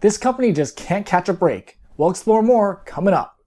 This company just can't catch a break. We'll explore more coming up.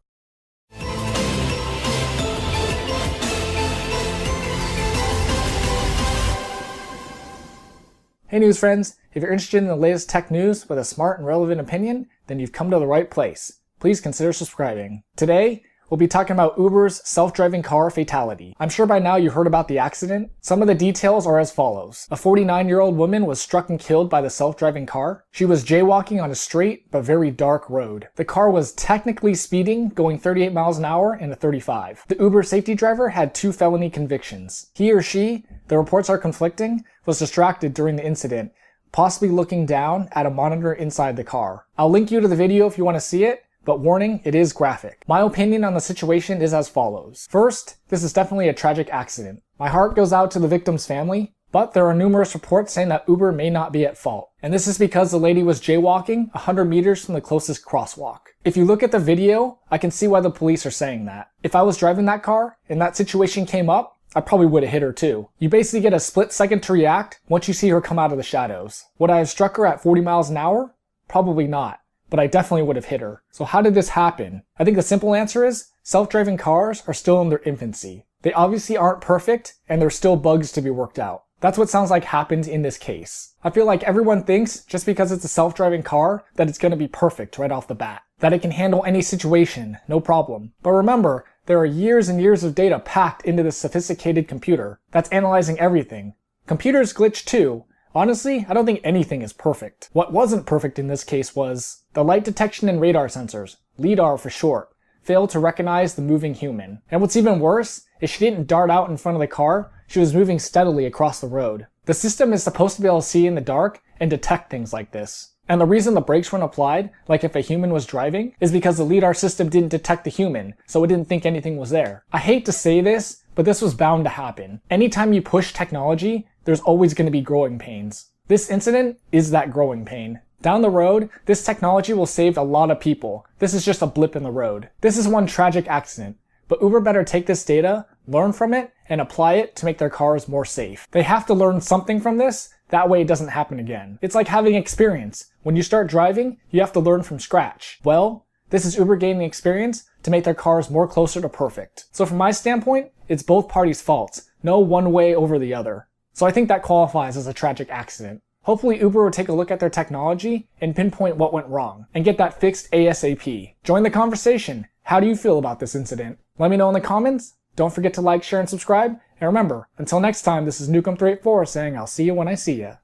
Hey news friends, if you're interested in the latest tech news with a smart and relevant opinion, then you've come to the right place. Please consider subscribing. Today, we'll be talking about Uber's self-driving car fatality. I'm sure by now you heard about the accident. Some of the details are as follows. A 49-year-old woman was struck and killed by the self-driving car. She was jaywalking on a straight but very dark road. The car was technically speeding, going 38 miles an hour in a 35. The Uber safety driver had 2 felony convictions. He or she, the reports are conflicting, was distracted during the incident, possibly looking down at a monitor inside the car. I'll link you to the video if you want to see it, but warning, it is graphic. My opinion on the situation is as follows. First, this is definitely a tragic accident. My heart goes out to the victim's family, but there are numerous reports saying that Uber may not be at fault. And this is because the lady was jaywalking 100 meters from the closest crosswalk. If you look at the video, I can see why the police are saying that. If I was driving that car and that situation came up, I probably would have hit her too. You basically get a split second to react once you see her come out of the shadows. Would I have struck her at 40 miles an hour? Probably not, but I definitely would have hit her. So how did this happen? I think the simple answer is self-driving cars are still in their infancy. They obviously aren't perfect and there's still bugs to be worked out. That's what sounds like happened in this case. I feel like everyone thinks just because it's a self-driving car that it's going to be perfect right off the bat. That it can handle any situation, no problem. But remember, there are years and years of data packed into this sophisticated computer that's analyzing everything. Computers glitch too. Honestly, I don't think anything is perfect. What wasn't perfect in this case was the light detection and radar sensors, LiDAR for short, failed to recognize the moving human. And what's even worse is she didn't dart out in front of the car, she was moving steadily across the road. The system is supposed to be able to see in the dark and detect things like this. And the reason the brakes weren't applied, like if a human was driving, is because the LiDAR system didn't detect the human, so it didn't think anything was there. I hate to say this, but this was bound to happen. Anytime you push technology, there's always going to be growing pains. This incident is that growing pain. Down the road, this technology will save a lot of people. This is just a blip in the road. This is one tragic accident, but Uber better take this data, learn from it, and apply it to make their cars more safe. They have to learn something from this, that way it doesn't happen again. It's like having experience. When you start driving, you have to learn from scratch. Well, this is Uber gaining experience to make their cars more closer to perfect. So from my standpoint, it's both parties' faults. No one way over the other. So I think that qualifies as a tragic accident. Hopefully Uber will take a look at their technology and pinpoint what went wrong and get that fixed ASAP. Join the conversation. How do you feel about this incident? Let me know in the comments. Don't forget to like, share, and subscribe. And remember, until next time, this is Nukem384 saying I'll see you when I see ya.